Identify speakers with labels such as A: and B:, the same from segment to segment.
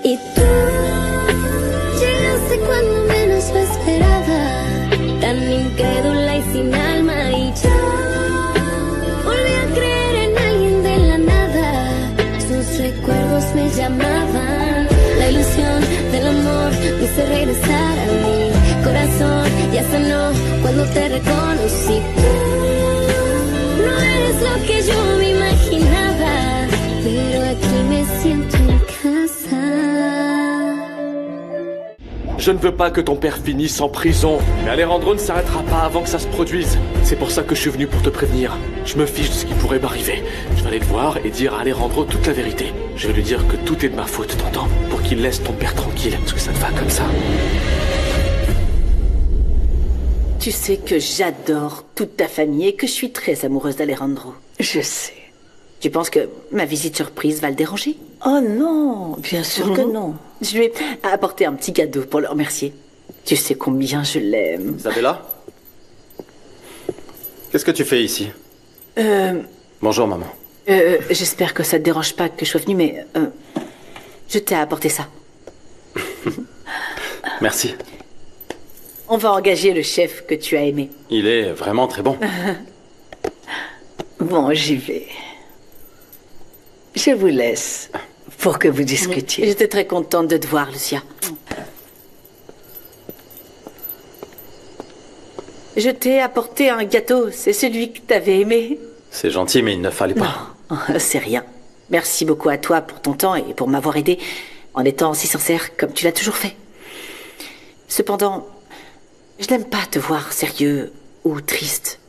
A: Y tú llegaste cuando menos lo esperaba, tan incrédula y sin alma, y yo volví a creer en alguien de la nada. Sus recuerdos me llamaban, la ilusión del amor me hizo regresar a mi corazón. Ya sanó cuando te reconocí. Tú no eres lo que yo me imaginaba, pero aquí me siento en casa.
B: Je ne veux pas que ton père finisse en prison, mais Alejandro ne s'arrêtera pas avant que ça se produise. C'est pour ça que je suis venu pour te prévenir. Je me fiche de ce qui pourrait m'arriver. Je vais aller le voir et dire à Alejandro toute la vérité. Je vais lui dire que tout est de ma faute, t'entends? Pour qu'il laisse ton père tranquille, parce que ça te va comme ça.
C: Tu sais que j'adore toute ta famille et que je suis très amoureuse d'Alejandro.
D: Je sais.
C: Tu penses que ma visite surprise va le déranger?
D: Oh non, bien sûr que non.
C: Je lui ai apporté un petit cadeau pour le remercier. Tu sais combien je l'aime.
E: Isabella? Qu'est-ce que tu fais ici? Bonjour, maman.
C: J'espère que ça te dérange pas que je sois venue, mais je t'ai apporté ça.
E: Merci.
C: On va engager le chef que tu as aimé.
E: Il est vraiment très bon.
D: Bon, j'y vais. Je vous laisse pour que vous discutiez.
C: J'étais très contente de te voir, Lucia. Je t'ai apporté un gâteau, c'est celui que t'avais aimé.
E: C'est gentil, mais il ne fallait pas.
C: Non, c'est rien. Merci beaucoup à toi pour ton temps et pour m'avoir aidé en étant si sincère comme tu l'as toujours fait. Cependant, je n'aime pas te voir sérieux ou triste.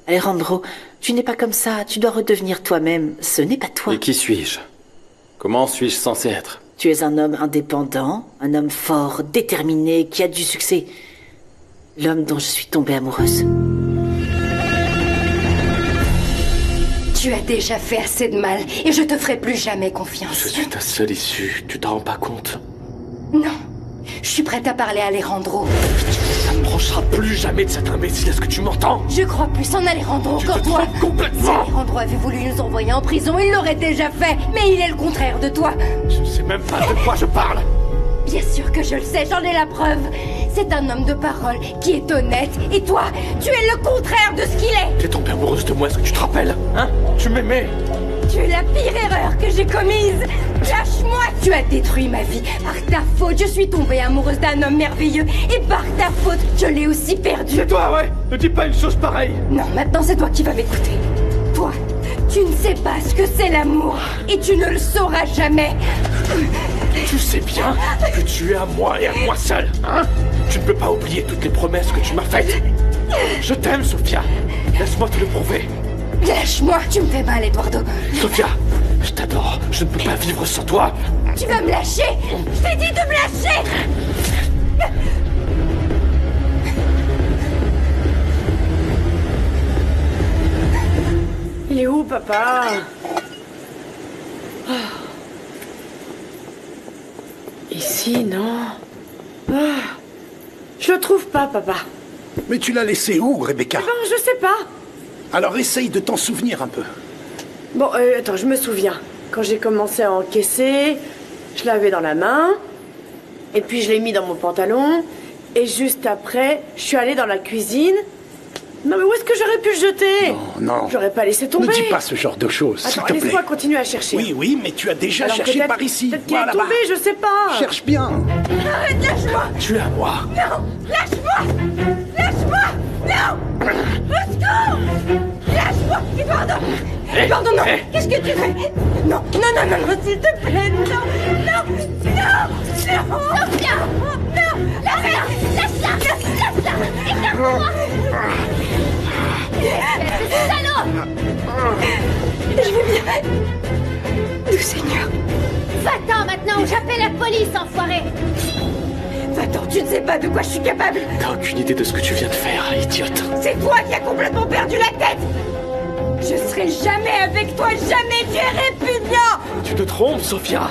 C: Alejandro, tu n'es pas comme ça, tu dois redevenir toi-même, ce n'est pas toi.
E: Et qui suis-je? Comment suis-je censé être?
C: Tu es un homme indépendant, un homme fort, déterminé, qui a du succès. L'homme dont je suis tombée amoureuse.
F: Tu as déjà fait assez de mal et je te ferai plus jamais confiance.
B: Je suis ta seule issue, tu t'en rends pas compte?
F: Non, je suis prête à parler à Alejandro.
B: Ça ne branchera plus jamais de cet imbécile, est-ce que tu m'entends?
F: Je crois plus en Alejandro
B: Tu
F: qu'en
B: te
F: toi.
B: trompes complètement.
F: Si Alejandro avait voulu nous envoyer en prison, il l'aurait déjà fait. Mais il est le contraire de toi.
B: Je ne sais même pas de quoi je parle.
F: Bien sûr que je le sais, j'en ai la preuve. C'est un homme de parole qui est honnête. Et toi, tu es le contraire de ce qu'il est.
B: T'es tombée amoureuse de moi, est-ce que tu te rappelles? Hein? Tu m'aimais?
F: Tu es la pire erreur que j'ai commise. Lâche-moi. Tu as détruit ma vie. Par ta faute, je suis tombée amoureuse d'un homme merveilleux. Et par ta faute, je l'ai aussi perdu.
B: C'est toi, ouais. Ne dis pas une chose pareille.
F: Non, maintenant c'est toi qui vas m'écouter. Toi, tu ne sais pas ce que c'est l'amour. Et tu ne le sauras jamais.
B: Tu sais bien que tu es à moi et à moi seul, hein? Tu ne peux pas oublier toutes les promesses que tu m'as faites. Je t'aime, Sophia. Laisse-moi te le prouver.
F: Lâche-moi, tu me fais mal, Eduardo.
B: Sophia, je t'adore. Je ne peux pas vivre sans toi.
F: Tu vas me lâcher. Je t'ai dit de me lâcher.
G: Il est où, papa? Ici, non. Je le trouve pas, papa.
H: Mais tu l'as laissé où, Rebecca?
G: Ben, je sais pas.
H: Alors essaye de t'en souvenir un peu.
G: Bon, attends, je me souviens. Quand j'ai commencé à encaisser, je l'avais dans la main. Et puis je l'ai mis dans mon pantalon. Et juste après, je suis allée dans la cuisine. Non, mais où est-ce que j'aurais pu le jeter?
H: Non.
G: J'aurais pas laissé tomber.
H: Ne dis pas ce genre de choses, s'il
G: Attends,
H: te plaît.
G: laisse-moi continuer à chercher.
H: Oui, mais tu as déjà
G: Alors,
H: cherché
G: peut-être-
H: par ici.
G: Peut-être qu'il est tombé, je sais pas.
H: Cherche bien.
F: Arrête, lâche-moi.
B: Tu es à moi.
F: Non, lâche-moi. Lâche-moi. Non. Au secours. Lâche-moi, Eduardo. Eduardo, non. Qu'est-ce que tu fais? Non, s'il te plaît, non. Sophia. Non. Lâche-la. Écarte-moi. Salaud. Je vais bien. Doux Seigneur. Va-t'en maintenant ou j'appelle la police, enfoiré. Va-t'en, tu ne sais pas de quoi je suis capable.
B: T'as aucune idée de ce que tu viens de faire, idiote.
F: C'est toi qui as complètement perdu la tête. Je serai jamais avec toi, jamais. Tu es répugnant.
B: Tu te trompes, Sophia.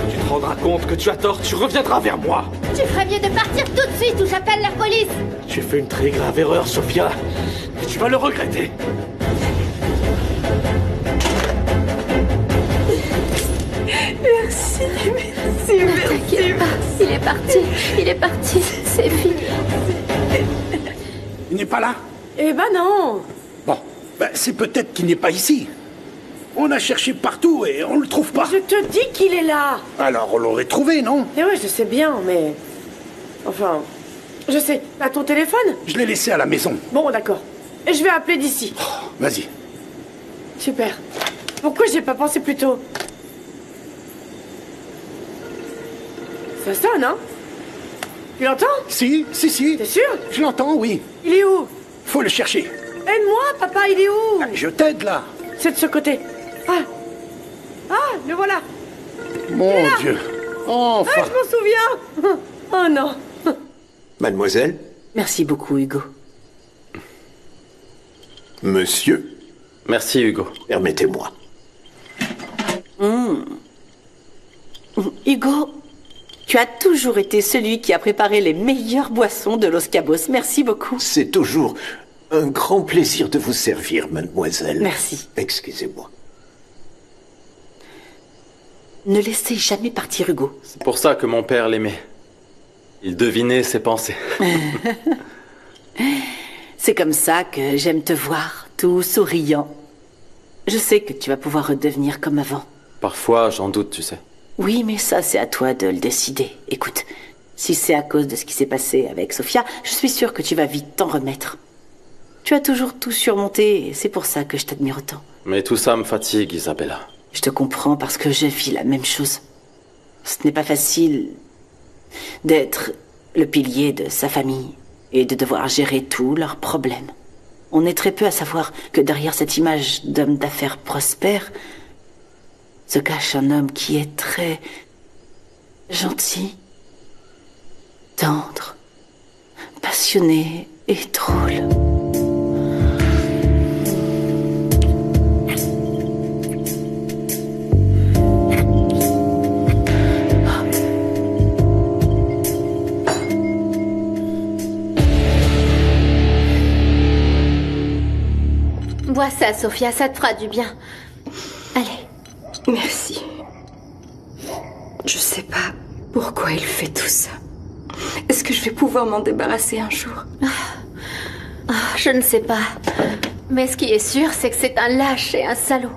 B: Tu te rendras compte que tu as tort, tu reviendras vers moi.
F: Tu ferais mieux de partir tout de suite ou j'appelle la police.
B: Tu fais une très grave erreur, Sophia. Et tu vas le regretter.
G: Merci
F: T'inquiète pas, il est parti. Il est parti. C'est fini.
H: Il n'est pas là?
G: Eh ben non.
H: Bon, ben, c'est peut-être qu'il n'est pas ici. On a cherché partout et on le trouve pas.
G: Je te dis qu'il est là.
H: Alors on l'aurait trouvé, non?
G: Eh ouais, je sais bien, mais... Enfin... Je sais. T'as ton téléphone?
H: Je l'ai laissé à la maison.
G: Bon, d'accord. Et je vais appeler d'ici.
H: Vas-y.
G: Super. Pourquoi j'ai pas pensé plus tôt? Ça sonne, hein? Tu l'entends?
H: Si.
G: T'es sûr?
H: Je l'entends, oui.
G: Il est où?
H: Faut le chercher.
G: Aide-moi, papa, il est où?
H: Je t'aide, là.
G: C'est de ce côté. Ah, le voilà.
H: Mon Dieu. Enfin.
G: Ah, je m'en souviens. Oh non.
I: Mademoiselle?
C: Merci beaucoup, Hugo.
I: Monsieur?
E: Merci, Hugo.
I: Permettez-moi.
C: Hugo, tu as toujours été celui qui a préparé les meilleures boissons de Los Cabos. Merci beaucoup.
I: C'est toujours un grand plaisir de vous servir, mademoiselle.
C: Merci.
I: Excusez-moi.
C: Ne laissez jamais partir Hugo.
E: C'est pour ça que mon père l'aimait. Il devinait ses pensées.
C: C'est comme ça que j'aime te voir, tout souriant. Je sais que tu vas pouvoir redevenir comme avant.
E: Parfois, j'en doute, tu sais.
C: Oui, mais ça, c'est à toi de le décider. Écoute, si c'est à cause de ce qui s'est passé avec Sofia, je suis sûre que tu vas vite t'en remettre. Tu as toujours tout surmonté et c'est pour ça que je t'admire autant.
E: Mais tout ça me fatigue, Isabella.
C: Je te comprends parce que je vis la même chose. Ce n'est pas facile d'être le pilier de sa famille et de devoir gérer tous leurs problèmes. On est très peu à savoir que derrière cette image d'homme d'affaires prospère se cache un homme qui est très gentil, tendre, passionné et drôle.
F: Bois ça, Sofia, ça te fera du bien. Allez.
J: Merci. Je sais pas pourquoi il fait tout ça. Est-ce que je vais pouvoir m'en débarrasser un jour?
F: Je ne sais pas. Mais ce qui est sûr, c'est que c'est un lâche et un salaud.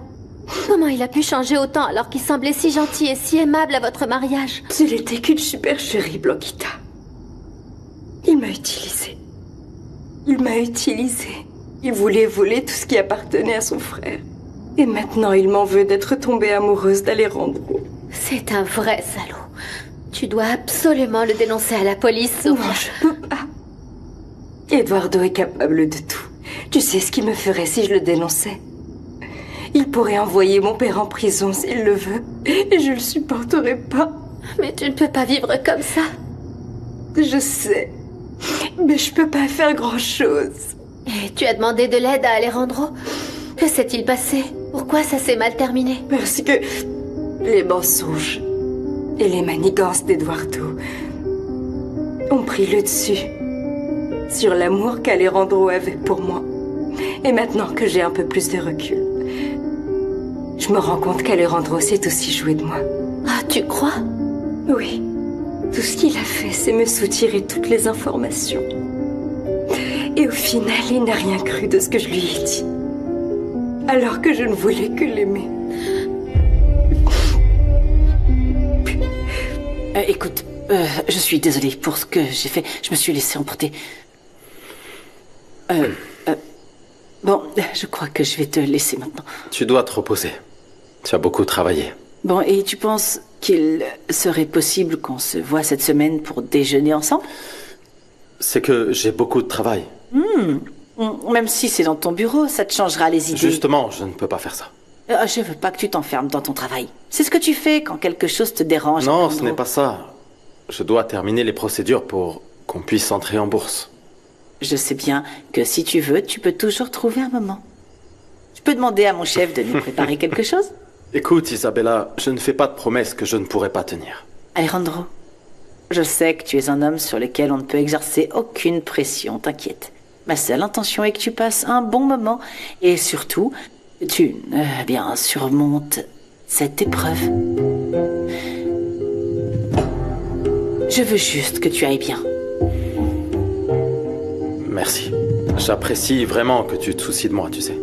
F: Comment il a pu changer autant alors qu'il semblait si gentil et si aimable à votre mariage?
J: Ce n'était qu'une supercherie, Blanquita. Il m'a utilisée. Il voulait voler tout ce qui appartenait à son frère. Et maintenant, il m'en veut d'être tombée amoureuse d'Alejandro.
F: C'est un vrai salaud. Tu dois absolument le dénoncer à la police, Sofia.
J: Non, je peux pas. Eduardo est capable de tout. Tu sais ce qu'il me ferait si je le dénonçais? Il pourrait envoyer mon père en prison s'il le veut. Et je le supporterai pas.
F: Mais tu ne peux pas vivre comme ça.
J: Je sais. Mais je peux pas faire grand-chose.
F: Et tu as demandé de l'aide à Alejandro? Que s'est-il passé? Pourquoi ça s'est mal terminé?
J: Parce que les mensonges et les manigances d'Eduardo ont pris le dessus sur l'amour qu'Alejandro avait pour moi. Et maintenant que j'ai un peu plus de recul, je me rends compte qu'Alejandro s'est aussi joué de moi.
F: Ah, tu crois?
J: Oui. Tout ce qu'il a fait, c'est me soutirer toutes les informations. Et au final, il n'a rien cru de ce que je lui ai dit. Alors que je ne voulais que l'aimer.
C: Écoute, je suis désolée pour ce que j'ai fait. Je me suis laissée emporter. Bon, je crois que je vais te laisser maintenant.
E: Tu dois te reposer. Tu as beaucoup travaillé.
C: Bon, et tu penses qu'il serait possible qu'on se voit cette semaine pour déjeuner ensemble?
E: C'est que j'ai beaucoup de travail.
C: Même si c'est dans ton bureau, ça te changera les idées.
E: Justement, je ne peux pas faire ça.
C: Je veux pas que tu t'enfermes dans ton travail. C'est ce que tu fais quand quelque chose te dérange.
E: Non,
C: Andrew.
E: ce n'est pas ça. Je dois terminer les procédures pour qu'on puisse entrer en bourse.
C: Je sais bien que si tu veux, tu peux toujours trouver un moment. Je peux demander à mon chef de nous préparer quelque chose?
E: Écoute, Isabella, je ne fais pas de promesses que je ne pourrai pas tenir.
C: Alejandro, je sais que tu es un homme sur lequel on ne peut exercer aucune pression, t'inquiète. Ma seule intention est que tu passes un bon moment et surtout, que tu surmontes cette épreuve. Je veux juste que tu ailles bien.
E: Merci. J'apprécie vraiment que tu te soucies de moi, tu sais.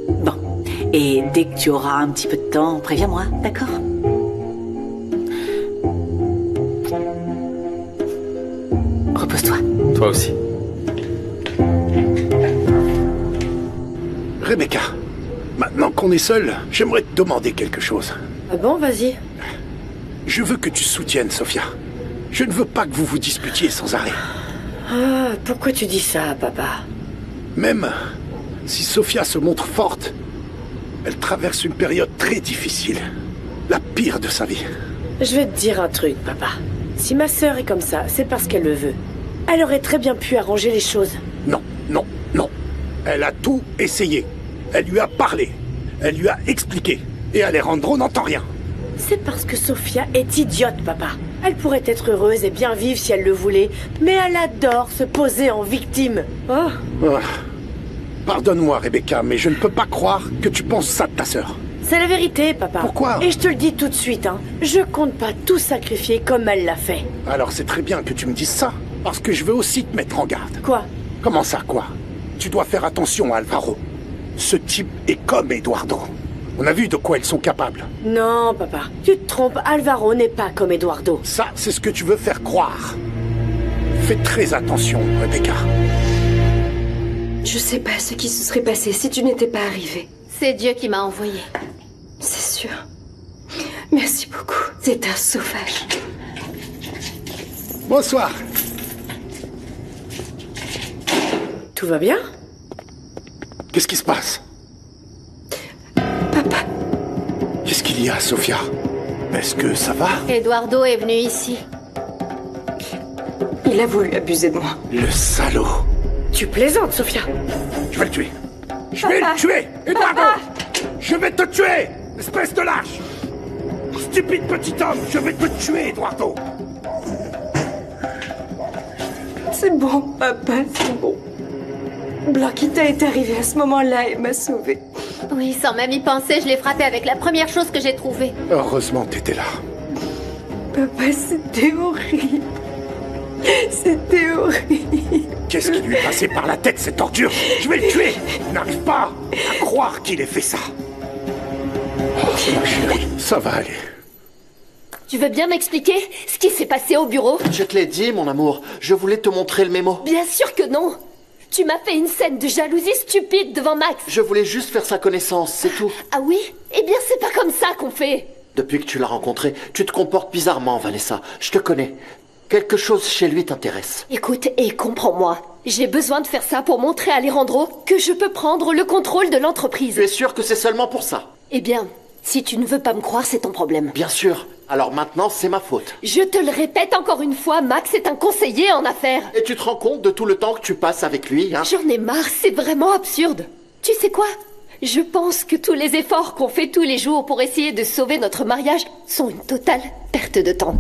C: Bon. Et dès que tu auras un petit peu de temps, préviens-moi, d'accord? Repose-toi.
E: Toi aussi.
H: Rebecca, maintenant qu'on est seuls, j'aimerais te demander quelque chose.
G: Ah bon, vas-y.
H: Je veux que tu soutiennes Sophia. Je ne veux pas que vous vous disputiez sans arrêt.
G: Ah, pourquoi tu dis ça, papa?
H: Même si Sophia se montre forte, elle traverse une période très difficile. La pire de sa vie.
G: Je vais te dire un truc, papa. Si ma sœur est comme ça, c'est parce qu'elle le veut. Elle aurait très bien pu arranger les choses.
H: Non, non, non. Elle a tout essayé. Elle lui a parlé. Elle lui a expliqué. Et Alejandro n'entend rien.
G: C'est parce que Sophia est idiote, papa. Elle pourrait être heureuse et bien vivre si elle le voulait, mais elle adore se poser en victime. Oh.
H: Ah. Pardonne-moi, Rebecca, mais je ne peux pas croire que tu penses ça de ta sœur.
G: C'est la vérité, papa.
H: Pourquoi?
G: Et je te le dis tout de suite, hein. Je compte pas tout sacrifier comme elle l'a fait.
H: Alors c'est très bien que tu me dises ça, parce que je veux aussi te mettre en garde.
G: Quoi?
H: Comment ça, quoi? Tu dois faire attention à Alvaro. Ce type est comme Eduardo. On a vu de quoi ils sont capables.
G: Non, papa. Tu te trompes, Alvaro n'est pas comme Eduardo.
H: Ça, c'est ce que tu veux faire croire. Fais très attention, Rebecca.
J: Je sais pas ce qui se serait passé si tu n'étais pas arrivée.
F: C'est Dieu qui m'a envoyé.
J: C'est sûr. Merci beaucoup. C'est un sauvage.
H: Bonsoir.
G: Tout va bien?
H: Qu'est-ce qui se passe?
J: Papa.
H: Qu'est-ce qu'il y a, Sophia? Est-ce que ça va?
F: Eduardo est venu ici.
J: Il a voulu abuser de moi.
H: Le salaud.
G: Tu plaisantes, Sophia.
H: Je vais le tuer. Je vais le tuer, Eduardo. Je vais te tuer, espèce de lâche. Stupide petit homme, je vais te tuer, Eduardo.
J: C'est bon, papa, c'est bon. Blanquita est arrivée à ce moment-là et m'a sauvée.
F: Oui, sans même y penser, je l'ai frappé avec la première chose que j'ai trouvée.
H: Heureusement, t'étais là.
J: Papa, c'était horrible. C'était horrible.
H: Qu'est-ce qui lui est passé par la tête, cette ordure? Je vais le tuer. Je n'arrive pas à croire qu'il ait fait ça. Oh, ma chérie, ça va aller.
F: Tu veux bien m'expliquer ce qui s'est passé au bureau?
I: Je te l'ai dit, mon amour. Je voulais te montrer le mémo.
F: Bien sûr que non. Tu m'as fait une scène de jalousie stupide devant Max.
I: Je voulais juste faire sa connaissance, c'est tout.
F: Ah oui? Eh bien, c'est pas comme ça qu'on fait.
I: Depuis que tu l'as rencontré, tu te comportes bizarrement, Vanessa. Je te connais. Quelque chose chez lui t'intéresse.
F: Écoute et comprends-moi. J'ai besoin de faire ça pour montrer à Alejandro que je peux prendre le contrôle de l'entreprise.
I: Tu es sûr que c'est seulement pour ça?
F: Eh bien, si tu ne veux pas me croire, c'est ton problème.
I: Bien sûr. Alors maintenant, c'est ma faute.
F: Je te le répète encore une fois, Max est un conseiller en affaires.
I: Et tu te rends compte de tout le temps que tu passes avec lui, hein?
F: J'en ai marre, c'est vraiment absurde. Tu sais quoi? Je pense que tous les efforts qu'on fait tous les jours pour essayer de sauver notre mariage sont une totale perte de temps.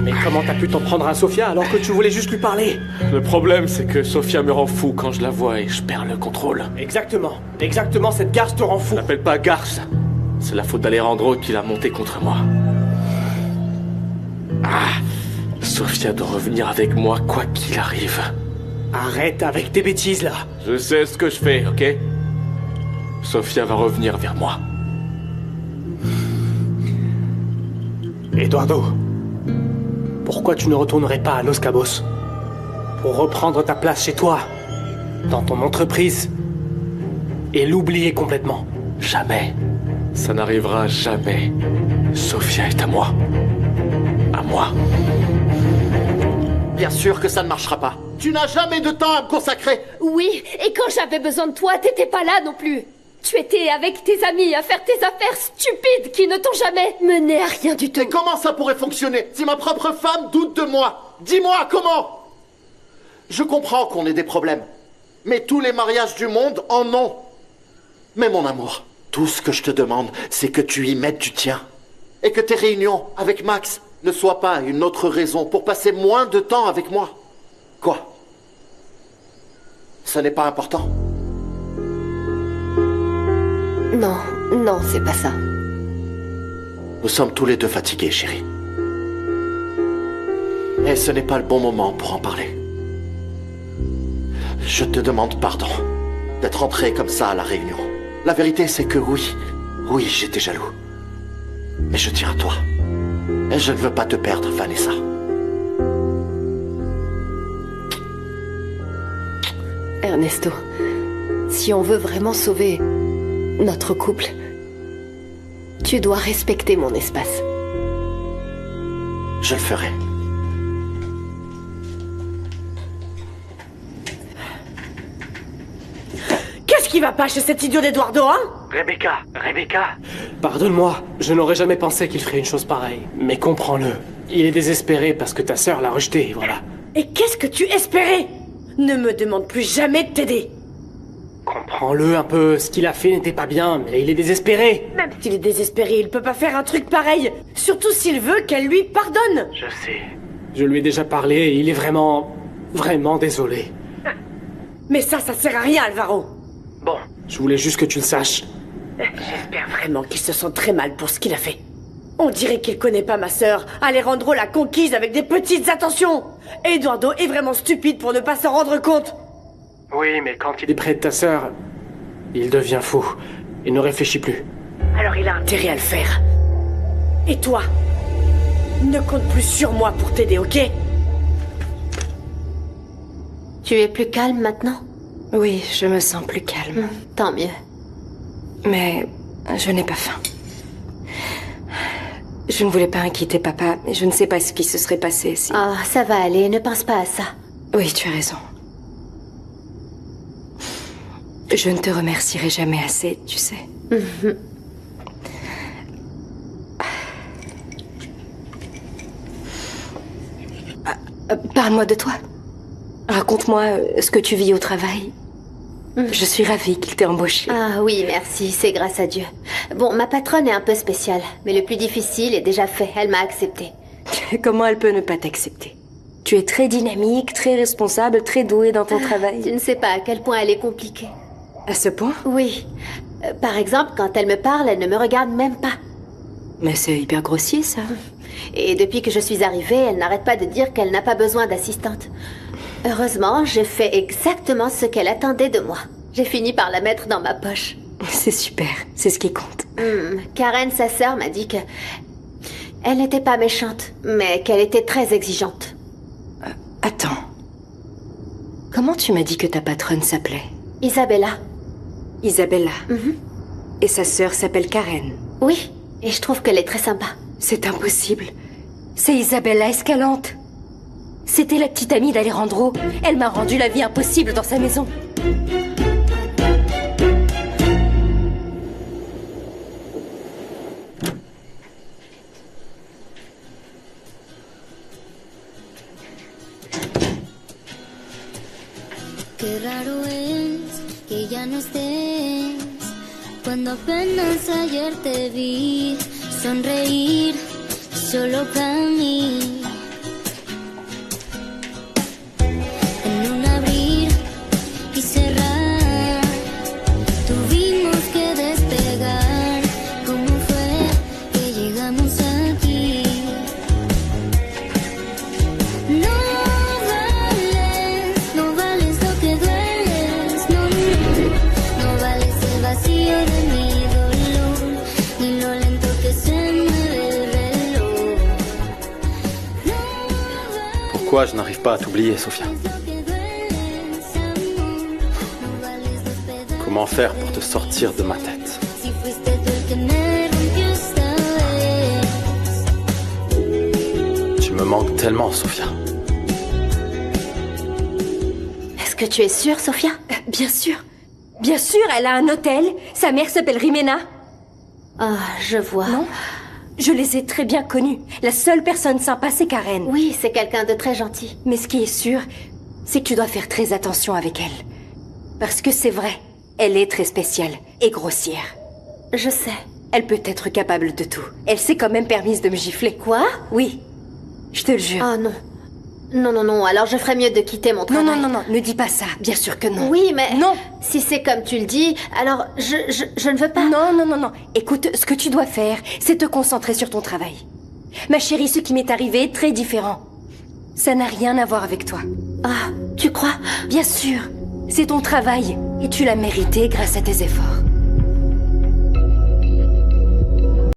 B: Mais comment t'as pu t'en prendre à Sophia alors que tu voulais juste lui parler? Le problème, c'est que Sophia me rend fou quand je la vois et je perds le contrôle.
K: Exactement. Exactement, cette garce te rend fou.
B: Je l'appelle pas garce. C'est la faute d'Alejandro qui l'a monté contre moi. Ah, Sophia doit revenir avec moi quoi qu'il arrive.
K: Arrête avec tes bêtises, là.
B: Je sais ce que je fais, ok? Sophia va revenir vers moi.
K: Eduardo, pourquoi tu ne retournerais pas à Los Cabos? Pour reprendre ta place chez toi, dans ton entreprise, et l'oublier complètement.
B: Jamais. Ça n'arrivera jamais. Sophia est à moi. À moi.
I: Bien sûr que ça ne marchera pas. Tu n'as jamais de temps à me consacrer.
F: Oui, et quand j'avais besoin de toi, t'étais pas là non plus. Tu étais avec tes amis à faire tes affaires stupides qui ne t'ont jamais mené à rien du tout.
I: Et comment ça pourrait fonctionner si ma propre femme doute de moi? Dis-moi comment? Je comprends qu'on ait des problèmes, mais tous les mariages du monde en ont. Mais mon amour, tout ce que je te demande, c'est que tu y mettes du tien. Et que tes réunions avec Max ne soient pas une autre raison pour passer moins de temps avec moi. Quoi? Ce n'est pas important?
F: Non, non, c'est pas ça.
I: Nous sommes tous les deux fatigués, chérie. Et ce n'est pas le bon moment pour en parler. Je te demande pardon d'être entré comme ça à la réunion. La vérité, c'est que oui, j'étais jaloux. Mais je tiens à toi. Et je ne veux pas te perdre, Vanessa.
L: Ernesto, si on veut vraiment sauver notre couple, tu dois respecter mon espace.
I: Je le ferai.
G: Qu'est-ce qui va pas chez cet idiot d'Eduardo, hein?
K: Rebecca. Pardonne-moi, je n'aurais jamais pensé qu'il ferait une chose pareille. Mais comprends-le. Il est désespéré parce que ta sœur l'a rejeté, voilà.
G: Et qu'est-ce que tu espérais? Ne me demande plus jamais de t'aider.
K: Comprends-le un peu, ce qu'il a fait n'était pas bien, mais il est désespéré.
G: Même s'il est désespéré, il peut pas faire un truc pareil. Surtout s'il veut qu'elle lui pardonne.
K: Je sais. Je lui ai déjà parlé et il est vraiment désolé.
G: Mais ça sert à rien, Alvaro.
K: Bon, je voulais juste que tu le saches.
G: J'espère vraiment qu'il se sent très mal pour ce qu'il a fait. On dirait qu'il connaît pas ma sœur. Alejandro l'a conquise avec des petites attentions. Eduardo est vraiment stupide pour ne pas s'en rendre compte.
K: Oui, mais quand il est près de ta sœur, il devient fou. Il ne réfléchit plus.
G: Alors il a intérêt à le faire. Et toi, ne compte plus sur moi pour t'aider, ok?
F: Tu es plus calme maintenant?
J: Oui, je me sens plus calme.
F: Tant mieux.
J: Mais je n'ai pas faim. Je ne voulais pas inquiéter papa, mais je ne sais pas ce qui se serait passé si...
F: Ah, ça va aller, ne pense pas à ça.
J: Oui, tu as raison. Je ne te remercierai jamais assez, tu sais. Parle-moi de toi. Raconte-moi ce que tu vis au travail. Je suis ravie qu'il t'ait embauché.
F: Ah oui, merci, c'est grâce à Dieu. Bon, ma patronne est un peu spéciale, mais le plus difficile est déjà fait, elle m'a accepté.
J: Comment elle peut ne pas t'accepter? Tu es très dynamique, très responsable, très douée dans ton travail.
F: Tu ne sais pas à quel point elle est compliquée.
J: À ce point?
F: Oui. Par exemple, quand elle me parle, elle ne me regarde même pas.
J: Mais c'est hyper grossier, ça.
F: Et depuis que je suis arrivée, elle n'arrête pas de dire qu'elle n'a pas besoin d'assistante. Heureusement, j'ai fait exactement ce qu'elle attendait de moi. J'ai fini par la mettre dans ma poche.
J: C'est super, c'est ce qui compte.
F: Karen, sa sœur, m'a dit que... Elle n'était pas méchante, mais qu'elle était très exigeante.
J: Attends. Comment tu m'as dit que ta patronne s'appelait?
F: Isabella.
J: Isabella. Et sa sœur s'appelle Karen.
F: Oui, et je trouve qu'elle est très sympa.
J: C'est impossible. C'est Isabella Escalante. C'était la petite amie d'Alejandro. Elle m'a rendu la vie impossible dans sa maison.
A: Qué raro es que ya no estés cuando apenas ayer te vi sonreír solo para mí. En un abrir y cerrar tuvimos que despegar. ¿Cómo fue que llegamos aquí? No vales lo que dueles, no vales el vacío de mi dolor, ni lo lento que se mueve el reloj.
E: Pourquoi je n'arrive pas à t'oublier, Sofia? Comment faire pour te sortir de ma tête?
A: Si fuiste tú el que me rompió esta vez.
E: Tu me manques tellement, Sofia.
F: Est-ce que tu es sûre, Sofia?
J: Bien sûr. Bien sûr, elle a un hôtel. Sa mère s'appelle Rimena.
F: Ah, je vois.
J: Non? Je les ai très bien connus. La seule personne sympa, c'est Karen.
F: Oui, c'est quelqu'un de très gentil.
J: Mais ce qui est sûr, c'est que tu dois faire très attention avec elle. Parce que c'est vrai, elle est très spéciale et grossière.
F: Je sais.
J: Elle peut être capable de tout. Elle s'est quand même permise de me gifler.
F: Quoi?
J: Oui, je te le jure.
F: Oh non. Non, non, non, alors je ferais mieux de quitter mon travail.
L: Non, non, non, non, ne dis pas ça. Bien sûr que non.
F: Oui, mais...
L: Non.
F: Si c'est comme tu le dis, alors je ne veux pas...
L: Non, non, non, non. Écoute, ce que tu dois faire, c'est te concentrer sur ton travail. Ma chérie, ce qui m'est arrivé est très différent. Ça n'a rien à voir avec toi.
F: Ah, tu crois?
L: Bien sûr. C'est ton travail, et tu l'as mérité grâce à tes efforts.